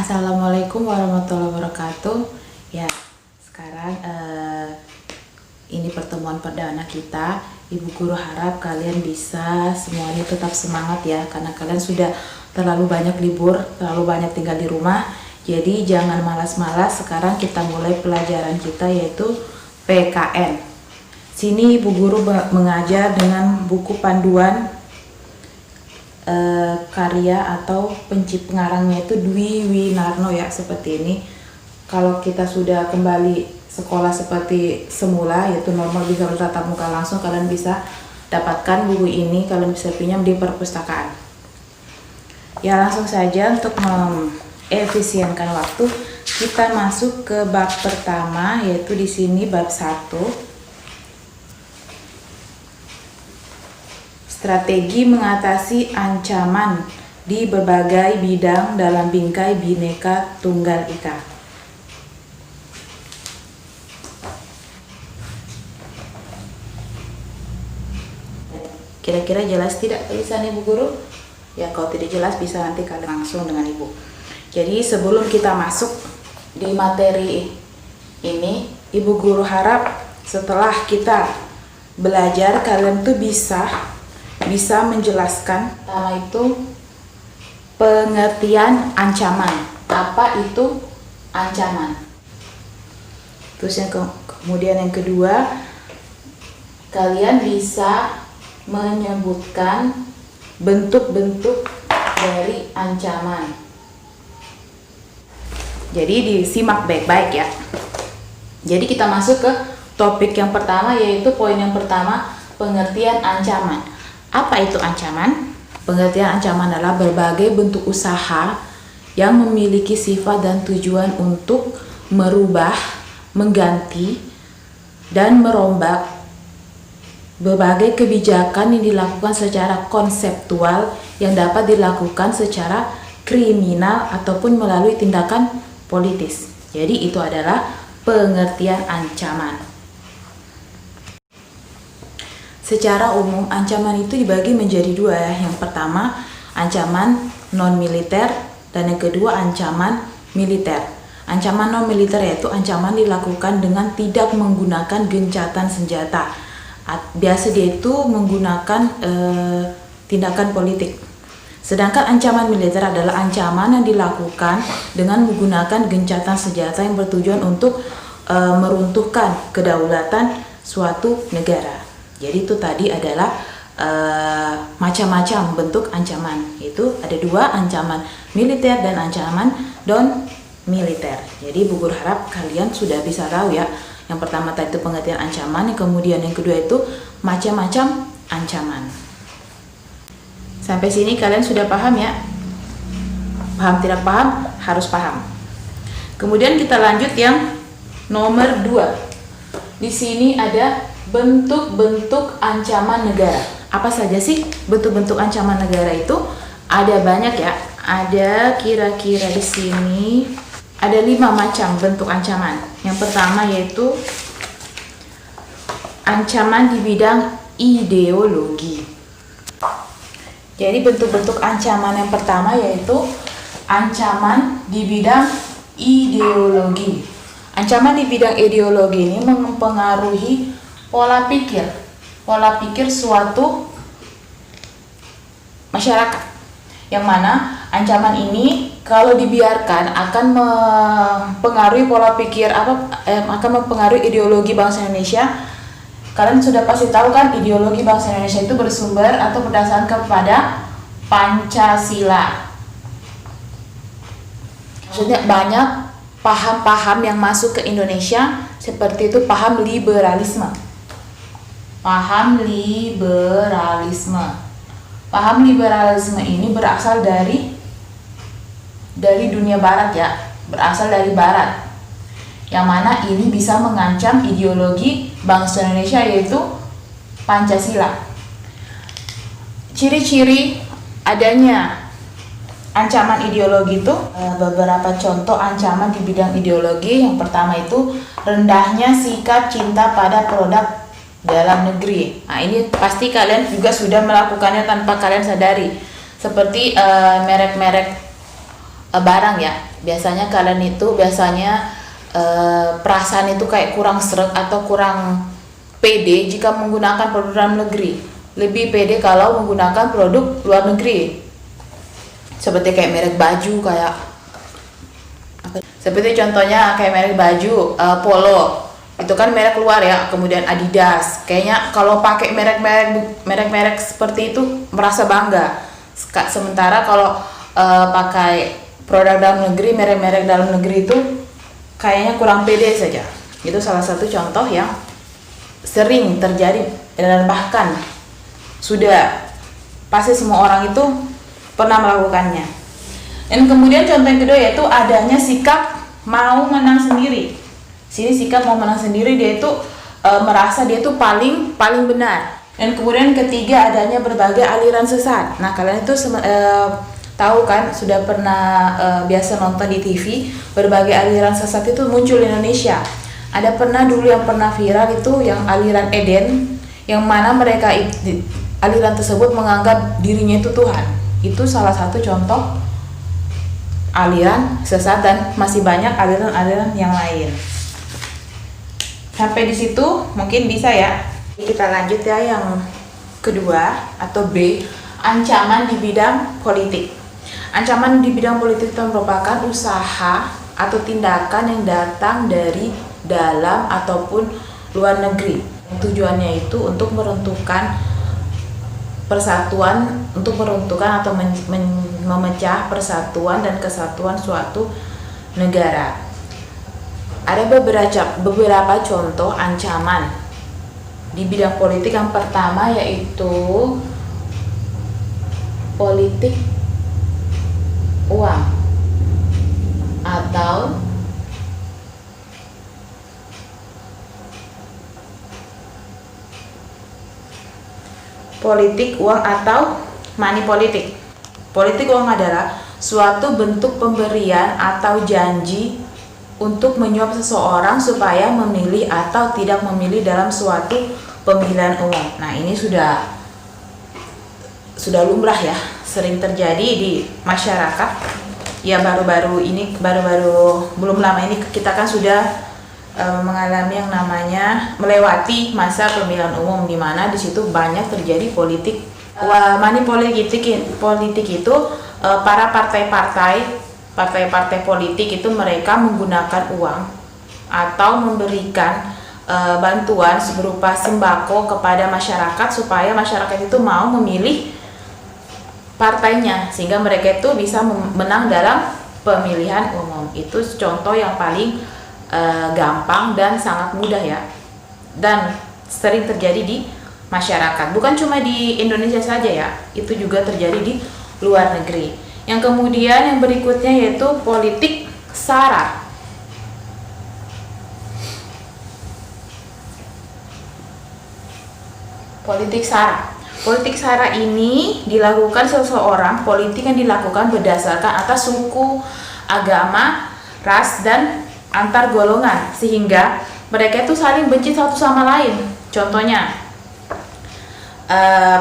Assalamualaikum warahmatullahi wabarakatuh. Ya, sekarang ini pertemuan perdana kita. Ibu guru harap kalian bisa semuanya tetap semangat ya, karena kalian sudah terlalu banyak libur, terlalu banyak tinggal di rumah. Jadi jangan malas-malas. Sekarang kita mulai pelajaran kita, yaitu PKN. Sini ibu guru mengajar dengan buku panduan karya atau pengarangnya itu Dwi Winarno ya, seperti ini. Kalau kita sudah kembali sekolah seperti semula, yaitu normal, bisa bertatap muka langsung, kalian bisa dapatkan buku ini, kalian bisa pinjam di perpustakaan. Ya, langsung saja untuk mengefisienkan waktu, kita masuk ke bab pertama, yaitu di sini bab 1. Strategi mengatasi ancaman di berbagai bidang dalam bingkai Bhinneka Tunggal Ika. Kira-kira jelas tidak tulisan Ibu Guru? Ya, kalau tidak jelas bisa nanti kalian langsung dengan Ibu. Jadi sebelum kita masuk di materi ini, Ibu Guru harap setelah kita belajar kalian tuh bisa menjelaskan pertama itu pengertian ancaman. Apa itu ancaman? Terus kemudian yang kedua, kalian bisa menyebutkan bentuk-bentuk dari ancaman. Jadi disimak baik-baik ya. Jadi kita masuk ke topik yang pertama, yaitu poin yang pertama, pengertian ancaman. Apa itu ancaman? Pengertian ancaman adalah berbagai bentuk usaha yang memiliki sifat dan tujuan untuk merubah, mengganti, dan merombak berbagai kebijakan yang dilakukan secara konseptual yang dapat dilakukan secara kriminal ataupun melalui tindakan politis. Jadi itu adalah pengertian ancaman. Secara umum, ancaman itu dibagi menjadi dua ya. Yang pertama, ancaman non-militer, dan yang kedua, ancaman militer. Ancaman non-militer yaitu ancaman dilakukan dengan tidak menggunakan gencatan senjata. Biasa dia itu menggunakan tindakan politik. Sedangkan ancaman militer adalah ancaman yang dilakukan dengan menggunakan gencatan senjata yang bertujuan untuk meruntuhkan kedaulatan suatu negara. Jadi itu tadi adalah macam-macam bentuk ancaman. Itu ada dua, ancaman militer dan ancaman non-militer. Jadi Bu Guru harap kalian sudah bisa tahu ya. Yang pertama tadi itu pengertian ancaman, yang kemudian yang kedua itu macam-macam ancaman. Sampai sini kalian sudah paham ya? Paham tidak paham? Harus paham. Kemudian kita lanjut yang nomor 2. Di sini ada bentuk-bentuk ancaman negara. Apa saja sih bentuk-bentuk ancaman negara itu? Ada banyak ya. Ada kira-kira di sini ada 5 macam bentuk ancaman. Yang pertama yaitu ancaman di bidang ideologi. Jadi bentuk-bentuk ancaman yang pertama yaitu ancaman di bidang ideologi. Ancaman di bidang ideologi ini mempengaruhi pola pikir suatu masyarakat, yang mana ancaman ini kalau dibiarkan akan mempengaruhi pola pikir akan mempengaruhi ideologi bangsa Indonesia. Kalian sudah pasti tahu kan, ideologi bangsa Indonesia itu bersumber atau berdasarkan kepada Pancasila. Maksudnya banyak paham-paham yang masuk ke Indonesia, seperti itu paham liberalisme. Paham liberalisme ini berasal dari dunia barat ya, berasal dari barat, yang mana ini bisa mengancam ideologi bangsa Indonesia, yaitu Pancasila. Ciri-ciri adanya ancaman ideologi itu, beberapa contoh ancaman di bidang ideologi. Yang pertama itu rendahnya sikap cinta pada produk dalam negeri. Nah, ini pasti kalian juga sudah melakukannya tanpa kalian sadari. Seperti merek-merek barang ya. Biasanya kalian itu perasaan itu kayak kurang sreg atau kurang pede jika menggunakan produk dalam negeri. Lebih pede kalau menggunakan produk luar negeri. Seperti kayak merek baju kayak seperti contohnya kayak merek baju Polo. Itu kan merek luar ya. Kemudian Adidas. Kayaknya kalau pakai merek-merek seperti itu merasa bangga. Sementara kalau pakai produk dalam negeri, merek-merek dalam negeri itu kayaknya kurang pede saja. Itu salah satu contoh yang sering terjadi dan bahkan sudah pasti semua orang itu pernah melakukannya. Dan kemudian contoh yang kedua yaitu adanya sikap mau menang sendiri. Sini sikap mau menang sendiri, dia itu merasa dia itu paling benar. Dan kemudian ketiga adanya berbagai aliran sesat. Nah, kalian itu tahu kan, sudah pernah biasa nonton di TV, berbagai aliran sesat itu muncul di Indonesia. Ada pernah dulu yang pernah viral itu yang aliran Eden, yang mana mereka aliran tersebut menganggap dirinya itu Tuhan. Itu salah satu contoh aliran sesat dan masih banyak aliran-aliran yang lain. Sampai di situ mungkin bisa ya. Kita lanjut ya yang kedua atau B, ancaman di bidang politik. Ancaman di bidang politik itu merupakan usaha atau tindakan yang datang dari dalam ataupun luar negeri. Tujuannya itu untuk meruntuhkan persatuan, untuk meruntuhkan atau memecah persatuan dan kesatuan suatu negara. Ada beberapa contoh ancaman di bidang politik. Yang pertama yaitu politik uang atau money politik. Politik uang adalah suatu bentuk pemberian atau janji untuk menyuap seseorang supaya memilih atau tidak memilih dalam suatu pemilihan umum. Nah, ini sudah lumrah ya, sering terjadi di masyarakat. Ya baru-baru belum lama ini kita kan sudah mengalami yang namanya melewati masa pemilihan umum, di mana di situ banyak terjadi politik money politik itu para partai-partai politik itu mereka menggunakan uang atau memberikan bantuan berupa sembako kepada masyarakat supaya masyarakat itu mau memilih partainya sehingga mereka itu bisa menang dalam pemilihan umum. Itu contoh yang paling gampang dan sangat mudah ya, dan sering terjadi di masyarakat. Bukan cuma di Indonesia saja ya, itu juga terjadi di luar negeri. Yang kemudian yang berikutnya yaitu politik SARA. Politik SARA. Politik SARA ini dilakukan seseorang, politik yang dilakukan berdasarkan atas suku, agama, ras, dan antar golongan, sehingga mereka itu saling benci satu sama lain. Contohnya,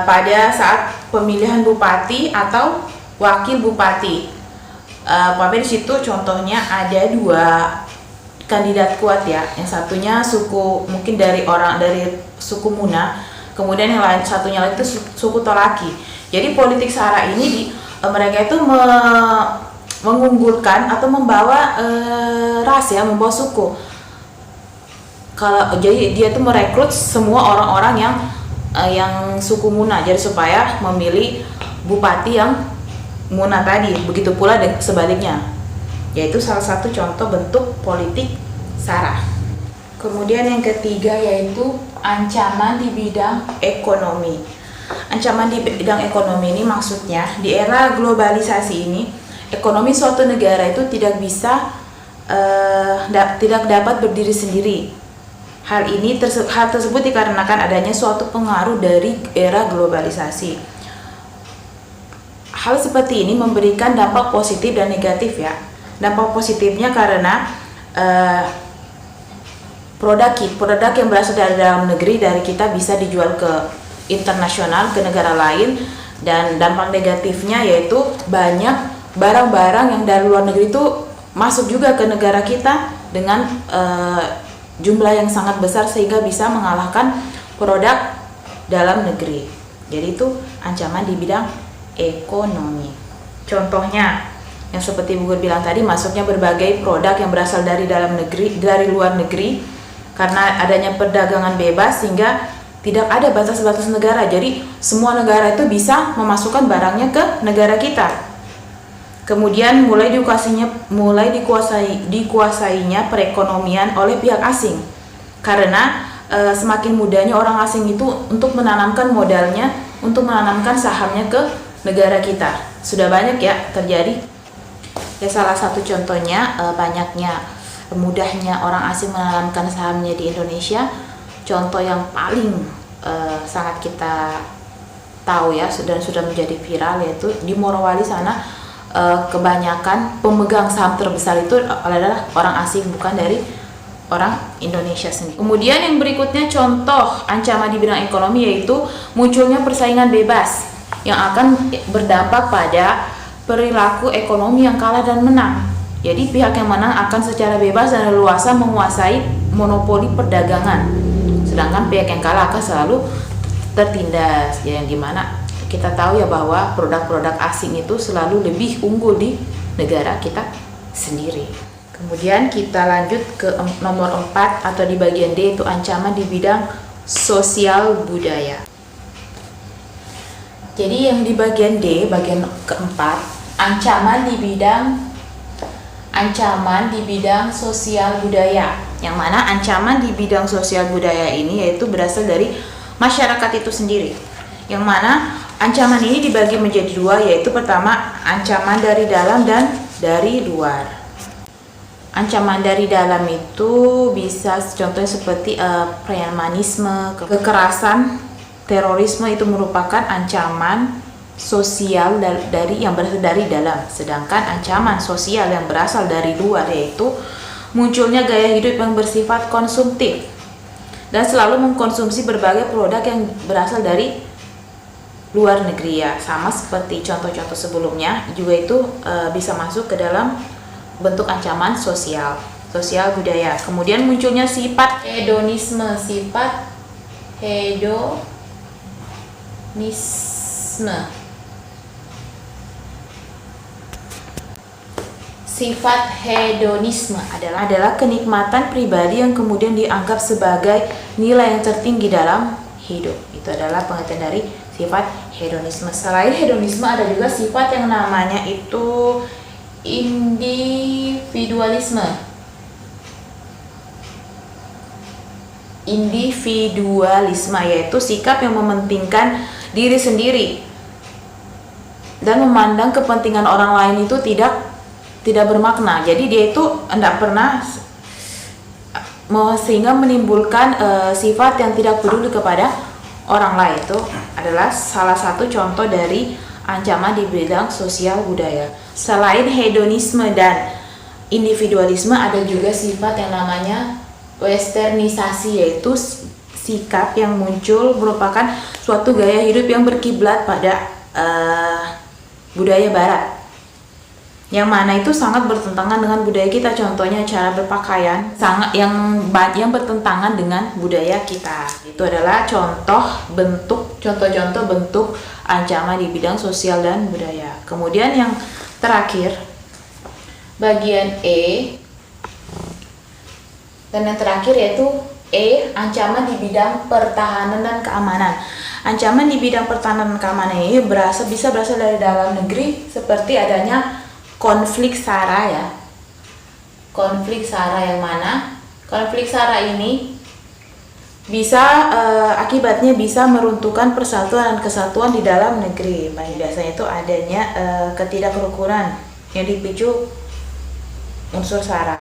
pada saat pemilihan bupati atau wakil bupati, pada di situ contohnya ada dua kandidat kuat ya. Yang satunya mungkin dari suku Muna, kemudian yang lain satunya lagi itu suku Tolaki. Jadi politik SARA ini mereka itu mengunggulkan atau membawa ras ya, membawa suku. Jadi dia itu merekrut semua orang-orang yang suku Muna, jadi supaya memilih bupati yang Muna tadi. Begitu pula sebaliknya. Yaitu salah satu contoh bentuk politik SARA. Kemudian yang ketiga yaitu ancaman di bidang ekonomi. Ancaman di bidang ekonomi ini maksudnya di era globalisasi ini, ekonomi suatu negara itu tidak dapat berdiri sendiri. Hal tersebut dikarenakan adanya suatu pengaruh dari era globalisasi. Hal seperti ini memberikan dampak positif dan negatif ya. Dampak positifnya karena produk yang berasal dari dalam negeri dari kita bisa dijual ke internasional, ke negara lain. Dan dampak negatifnya yaitu banyak barang-barang yang dari luar negeri itu masuk juga ke negara kita dengan jumlah yang sangat besar sehingga bisa mengalahkan produk dalam negeri. Jadi itu ancaman di bidang ekonomi. Contohnya yang seperti Bu Guru bilang tadi, masuknya berbagai produk yang berasal dari dalam negeri, dari luar negeri, karena adanya perdagangan bebas sehingga tidak ada batas-batas negara. Jadi semua negara itu bisa memasukkan barangnya ke negara kita. Kemudian mulai dikuasainya perekonomian oleh pihak asing, karena semakin mudahnya orang asing itu untuk menanamkan modalnya, untuk menanamkan sahamnya ke negara kita. Sudah banyak ya terjadi. Ya, salah satu contohnya mudahnya orang asing menanamkan sahamnya di Indonesia. Contoh yang paling sangat kita tahu ya, sudah menjadi viral, yaitu di Morowali sana kebanyakan pemegang saham terbesar itu adalah orang asing, bukan dari orang Indonesia sendiri. Kemudian yang berikutnya contoh ancaman di bidang ekonomi yaitu munculnya persaingan bebas yang akan berdampak pada perilaku ekonomi yang kalah dan menang. Jadi pihak yang menang akan secara bebas dan leluasa menguasai monopoli perdagangan, sedangkan pihak yang kalah akan selalu tertindas. Yang dimana kita tahu ya bahwa produk-produk asing itu selalu lebih unggul di negara kita sendiri. Kemudian kita lanjut ke nomor 4 atau di bagian D, itu ancaman di bidang sosial budaya. Jadi yang di bagian D, bagian keempat, ancaman di bidang sosial budaya. Yang mana ancaman di bidang sosial budaya ini yaitu berasal dari masyarakat itu sendiri. Yang mana ancaman ini dibagi menjadi dua, yaitu pertama ancaman dari dalam dan dari luar. Ancaman dari dalam itu bisa contohnya seperti premanisme, kekerasan, terorisme, itu merupakan ancaman sosial dari yang berasal dari dalam. Sedangkan ancaman sosial yang berasal dari luar yaitu munculnya gaya hidup yang bersifat konsumtif dan selalu mengkonsumsi berbagai produk yang berasal dari luar negeri ya. Sama seperti contoh-contoh sebelumnya juga itu bisa masuk ke dalam bentuk ancaman sosial budaya. Kemudian munculnya sifat hedonisme. Sifat hedonisme adalah kenikmatan pribadi yang kemudian dianggap sebagai nilai yang tertinggi dalam hidup. Itu adalah pengertian dari sifat hedonisme. Selain hedonisme ada juga sifat yang namanya itu individualisme. Individualisme yaitu sikap yang mementingkan diri sendiri dan memandang kepentingan orang lain itu tidak bermakna. Jadi dia itu tidak pernah sehingga menimbulkan sifat yang tidak peduli kepada orang lain. Itu adalah salah satu contoh dari ancaman di bidang sosial budaya. Selain hedonisme dan individualisme ada juga sifat yang namanya westernisasi, yaitu sikap yang muncul merupakan suatu gaya hidup yang berkiblat pada budaya barat, yang mana itu sangat bertentangan dengan budaya kita. Contohnya cara berpakaian sangat yang bertentangan dengan budaya kita. Itu adalah contoh-contoh bentuk ancaman di bidang sosial dan budaya. Kemudian yang terakhir bagian E, dan yang terakhir yaitu E, ancaman di bidang pertahanan dan keamanan. Ancaman di bidang pertahanan dan keamanan ini bisa berasal dari dalam negeri, seperti adanya konflik SARA ya. Konflik SARA yang mana konflik SARA ini bisa akibatnya bisa meruntuhkan persatuan dan kesatuan di dalam negeri. Biasanya itu adanya ketidakrukunan yang dipicu unsur SARA.